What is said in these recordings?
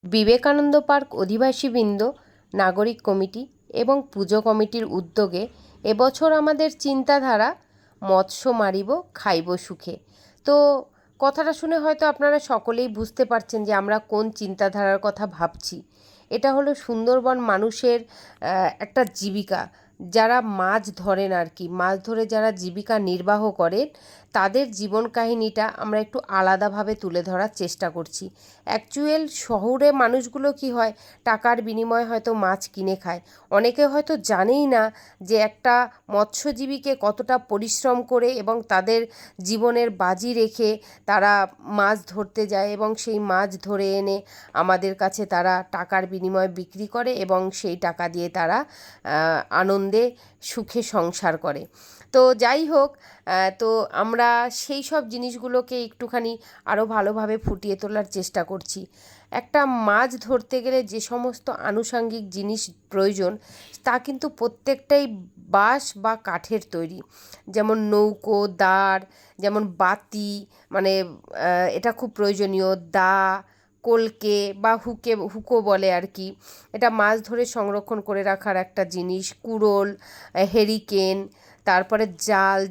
Vivekananda park অধিবাসীবৃন্দ, নাগরিক committee এবং পুজো কমিটির উদ্যোগে এবছর আমাদের চিন্তাধারা মৎস্য মারিব খাইব সুখে। তো কথাটা শুনে হয়তো আপনারা সকলেই বুঝতে পারছেন যে আমরা কোন চিন্তাধারার কথা ভাবছি। এটা হলো সুন্দরবন মানুষের একটা জীবিকা। যারা মাছ ধরেন আর কি, মাছ ধরে যারা জীবিকা নির্বাহ করেন, তাদের জীবন কাহিনিটা আমরা একটু আলাদাভাবে তুলে ধরার চেষ্টা করছি। অ্যাকচুয়াল শহরে মানুষগুলো কি হয়, টাকার বিনিময়ে হয়তো মাছ কিনে খায়। অনেকে হয়তো জানেই না যে একটা মৎস্যজীবীকে কতটা পরিশ্রম করে এবং তাদের জীবনের বাজি রেখে তারা মাছ ধরতে যায় এবং সেই মাছ ধরে এনে আমাদের কাছে তারা টাকার বিনিময়ে বিক্রি করে এবং সেই টাকা দিয়ে তারা আনন্দে সুখে সংসার করে। তো যাই হোক, তো আমরা সেই সব জিনিসগুলোকে একটুখানি আরও ভালোভাবে ফুটিয়ে তোলার চেষ্টা করছি। একটা মাছ ধরতে গেলে যে সমস্ত আনুষাঙ্গিক জিনিস প্রয়োজন, তা কিন্তু প্রত্যেকটাই বাঁশ বা কাঠের তৈরি। যেমন নৌকো, দাঁড়, যেমন বাতি, মানে এটা খুব প্রয়োজনীয়। দা, কলকে বা হুকো বলে আর কি, এটা মাছ ধরে সংরক্ষণ করে রাখার একটা জিনিস। কুড়োল, হেরিকেন, তারপরে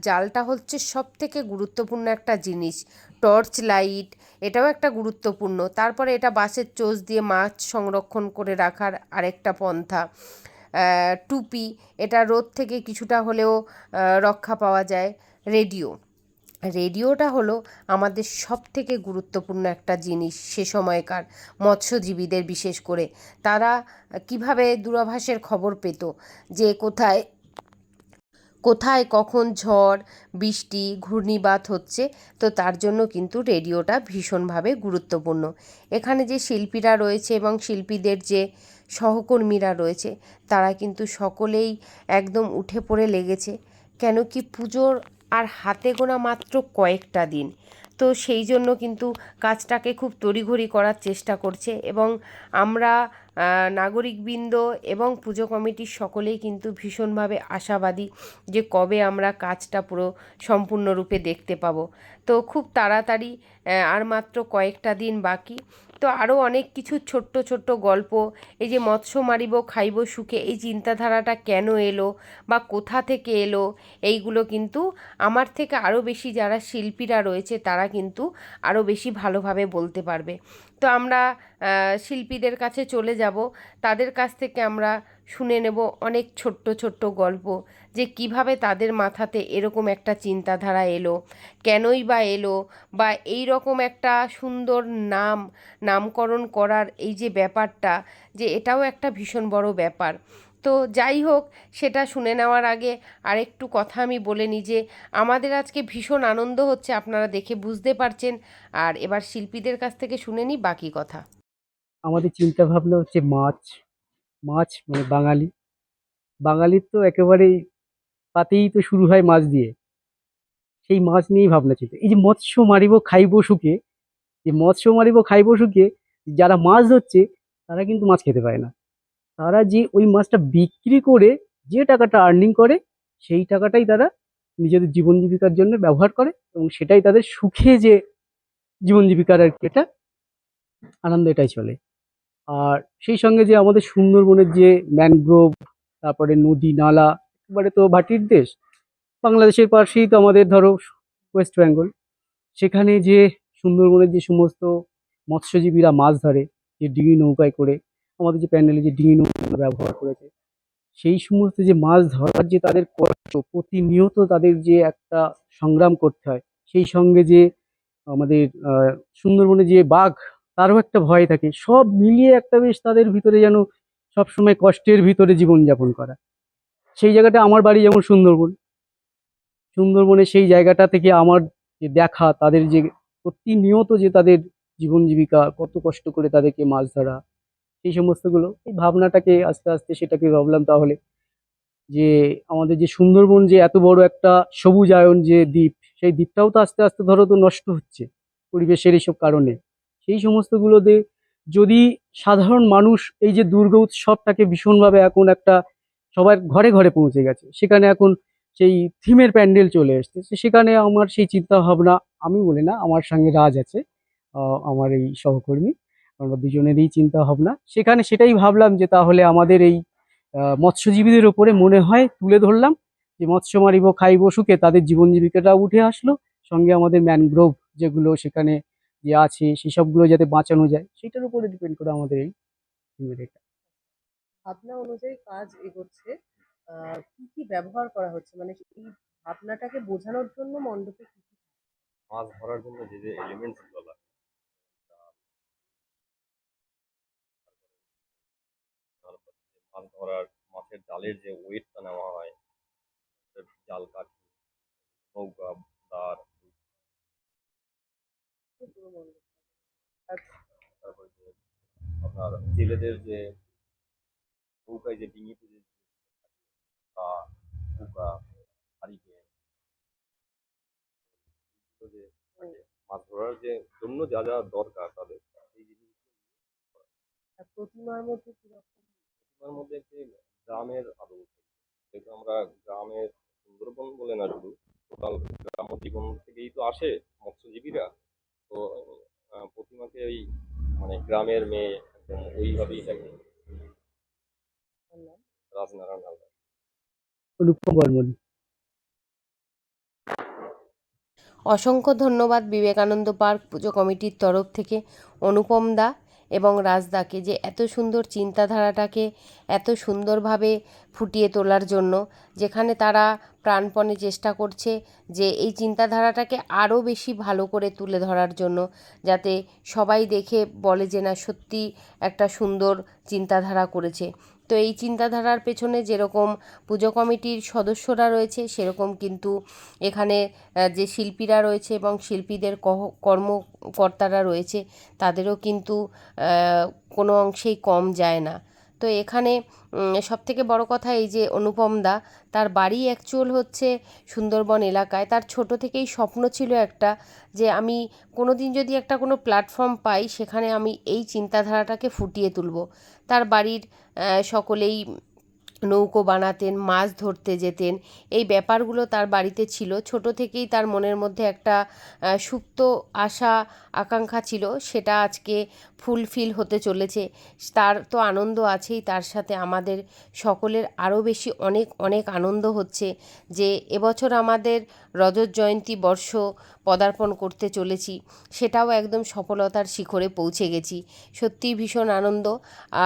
জালটা হচ্ছে সবথেকে গুরুত্বপূর্ণ একটা জিনিস। টর্চ লাইট, এটাও একটা গুরুত্বপূর্ণ। তারপরে এটা বাঁশের চোঁচ দিয়ে মাছ সংরক্ষণ করে রাখার আরেকটা পন্থা। টুপি, এটা রোদ থেকে কিছুটা হলেও রক্ষা পাওয়া যায়। রেডিওটা হলো আমাদের সবথেকে গুরুত্বপূর্ণ একটা জিনিস সে সময়কার মৎস্যজীবীদের, বিশেষ করে তারা কিভাবে দূরাভাষের খবর পেত যে কোথায় কোথায় কখন ঝড় বৃষ্টি ঘূর্ণিবাত হচ্ছে। তো তার জন্য কিন্তু রেডিওটা ভীষণভাবে গুরুত্বপূর্ণ। এখানে যে শিল্পীরা রয়েছে এবং শিল্পীদের যে সহকর্মীরা রয়েছে, তারা কিন্তু সকলেই একদম উঠে পড়ে লেগেছে। কেন কি, পুজোর আর হাতে গোনা মাত্র কয়েকটা দিন। তো সেই জন্য কিন্তু কাজটাকে খুব তড়িঘড়ি করার চেষ্টা করছে এবং আমরা নাগরিকবৃন্দ এবং পুজো কমিটির সকলেই কিন্তু ভীষণভাবে আশাবাদী যে কবে আমরা কাজটা পুরো সম্পূর্ণরূপে দেখতে পাবো। তো খুব তাড়াতাড়ি, আর মাত্র কয়েকটা দিন বাকি। তো আরও অনেক কিছু ছোট্ট ছোট্ট গল্প, এই যে মৎস্য মারিব খাইব সুখে, এই চিন্তাধারাটা কেন এলো বা কোথা থেকে এলো, এইগুলো কিন্তু আমার থেকে আরও বেশি যারা শিল্পীরা রয়েছে তারা কিন্তু আরও বেশি ভালোভাবে বলতে পারবে। তো আমরা শিল্পীদের কাছে চলে যাব, তাদের কাছ থেকে আমরা শুনে নেব অনেক ছোট্ট ছোট্ট গল্প, যে কিভাবে তাদের মাথাতে এরকম একটা চিন্তাধারা এলো, কেনই বা এলো, বা এই রকম একটা সুন্দর নামকরণ করার এই যে ব্যাপারটা, যে এটাও একটা ভীষণ বড় ব্যাপার। তো যাই হোক, সেটা শুনে নেওয়ার আগে আরেকটু কথা আমি বলে নিই যে আমাদের আজকে ভীষণ আনন্দ হচ্ছে, আপনারা দেখে বুঝতে পারছেন। আর এবার শিল্পীদের কাছ থেকে শুনে নিই বাকি কথা। আমাদের চিন্তা ভাবনা হচ্ছে মাছ। মাছ মানে বাঙালি, বাঙালির তো একেবারেই পাতেই তো শুরু হয় মাছ দিয়ে। সেই মাছ নিয়েই ভাবনা চিন্তা। এই যে মৎস্য মারিব খাইব সুখে, যে মৎস্য মারিব খাইব সুখে, যারা মাছ ধরছে তারা কিন্তু মাছ খেতে পায় না। তারা যে ওই মাছটা বিক্রি করে যে টাকাটা আর্নিং করে, সেই টাকাটাই তারা নিজেদের জীবন জীবিকার জন্য ব্যবহার করে এবং সেটাই তাদের সুখে যে জীবন জীবিকার আর কি, এটা আনন্দ, এটাই চলে। আর সেই সঙ্গে যে আমাদের সুন্দরবনের যে ম্যানগ্রোভ, তারপরে নদী নালা, একেবারে তো ভাটির দেশ। বাংলাদেশের পাশেই তো আমাদের ধরো ওয়েস্ট বেঙ্গল। সেখানে যে সুন্দরবনের যে সমস্ত মৎস্যজীবীরা মাছ ধরে, যে ডিঙি নৌকায় করে, আমাদের যে প্যান্ডেলে যে ডিঙি নৌকা ব্যবহার করেছে, সেই সমস্ত যে মাছ ধরার যে তাদের কষ্ট, প্রতিনিয়ত তাদের যে একটা সংগ্রাম করতে হয়। সেই সঙ্গে যে আমাদের সুন্দরবনে যে বাঘ, তারও একটা ভয় থাকে। সব মিলিয়ে একটা বেশ তাদের ভিতরে যেন সবসময় কষ্টের ভিতরে জীবনযাপন করা। সেই জায়গাটা আমার বাড়ি যেমন সুন্দরবন। সুন্দরবনে সেই জায়গাটা থেকে আমার যে দেখা, তাদের যে প্রতিনিয়ত যে তাদের জীবন জীবিকা, কত কষ্ট করে তাদেরকে মাছ ধরা, সেই সমস্তগুলো, এই ভাবনাটাকে আস্তে আস্তে সেটাকে ভাবলাম তাহলে যে আমাদের যে সুন্দরবন যে এত বড় একটা সবুজায়ন যে দ্বীপ, সেই দ্বীপটাও তো আস্তে আস্তে ধরো তো নষ্ট হচ্ছে পরিবেশের এইসব কারণে। সেই সমস্তগুলোতে যদি সাধারণ মানুষ, এই যে দুর্গা উৎসবটাকে ভীষণভাবে এখন একটা সবার ঘরে ঘরে পৌঁছে গেছে, সেখানে এখন সেই থিমের প্যান্ডেল চলে এসছে। সেখানে আমার সেই চিন্তা ভাবনা, আমি বলি না, আমার সঙ্গে রাজ আছে, আমার এই সহকর্মী, আমরা দুজনেরই চিন্তা ভাবনা। সেখানে সেটাই ভাবলাম যে তাহলে আমাদের এই মৎস্যজীবীদের ওপরে মনে হয় তুলে ধরলাম যে মৎস্য মারিব খাইব সুখে, তাদের জীবন জীবিকাটা উঠে আসলো। সঙ্গে আমাদের ম্যানগ্রোভ যেগুলো সেখানে যে আছে সেসবগুলো যাতে বাঁচানো যায় সেটার উপরে ডিপেন্ড করে আমাদের এই থিমের। ভাবনা অনুযায়ী কাজ এগোচ্ছে। কি কি ব্যবহার করা হচ্ছে, মানে এই ভাবনাটাকে বোঝানোর জন্য মণ্ডপে কি কি? মাছ ধরার জন্য যে যে এলিমেন্টস গুলো লাগে, তারপর যে মাছ ধরার মাছের জালের যে ওয়েটটা নেওয়া হয়, জাল কাঠি, নৌকা, দাঁড়, পুরো মণ্ডপ। আচ্ছা, তারপরে যে আপনার জেলেদের যে নৌকায় যে ডিঙিতে যে তা, নৌকা, হারিকেন, এগুলো যে থাকে মাছ ধরার যে জন্য যা যা দরকার তাদের, এই জিনিসগুলো আর প্রতিমার মধ্যে কিরকম? তার মধ্যে একটি গ্রামের আদল থাকে। যেহেতু আমরা গ্রামের সুন্দরবন বলে না, শুধু টোটাল গ্রাম জীবন থেকেই তো আসে মৎস্যজীবীরা। তো প্রতিমাকে ওই মানে গ্রামের মেয়ে একদম ওইভাবেই থাকে। বললাম। রাজনারায়ণ হালদার। অনুপম বর্মন। অসংখ্য ধন্যবাদ বিবেকানন্দ পার্ক পুজো কমিটির তরফ থেকে অনুপম দা এবং রাজদাকে যে এত সুন্দর চিন্তাধারাটাকে এত সুন্দরভাবে ফুটিয়ে তোলার জন্য, যেখানে তারা প্রাণপণে চেষ্টা করছে যে এই চিন্তাধারাটাকে আরও বেশি ভালো করে তুলে ধরার জন্য, যাতে সবাই দেখে বলে যে না সত্যি একটা সুন্দর চিন্তাধারা করেছে। তো এই চিন্তাধারার পেছনে যেরকম পুজো কমিটির সদস্যরা রয়েছে, সেরকম কিন্তু এখানে যে শিল্পীরা রয়েছে এবং শিল্পীদের কর্মকর্তারা রয়েছে তাদেরও কিন্তু কোনো অংশেই কম যায় না। তো এখানে সবথেকে বড় কথা এই যে অনুপম দা, তার বাড়ি অ্যাকচুয়াল হচ্ছে সুন্দরবন এলাকায়। তার ছোট থেকেই স্বপ্ন ছিল একটা, যে আমি কোনো দিন যদি একটা কোনো প্ল্যাটফর্ম পাই সেখানে আমি এই চিন্তাধারাটাকে ফুটিয়ে তুলব। তার বাড়ির সকলেই নৌকো বানাতেন, মাছ ধরতে যেতেন, এই ব্যাপারগুলো তার বাড়িতে ছিল। ছোট থেকেই তার মনের মধ্যে একটা সুপ্ত আশা আকাঙ্ক্ষা ছিল, সেটা আজকে ফুলফিল হতে চলেছে। তার তো আনন্দ আছেই, তার সাথে আমাদের সকলের আরও বেশি অনেক অনেক আনন্দ হচ্ছে যে এবছর আমাদের রজত জয়ন্তী বর্ষ পদার্পণ করতে চলেছি, সেটাও একদম সফলতার শিখরে পৌঁছে গেছি। সত্যিই ভীষণ আনন্দ।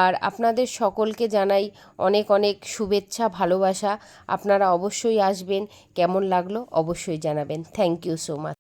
আর আপনাদের সকলকে জানাই অনেক অনেক শুভেচ্ছা, ভালোবাসা। আপনারা অবশ্যই আসবেন, কেমন লাগলো অবশ্যই জানাবেন। Thank you so much.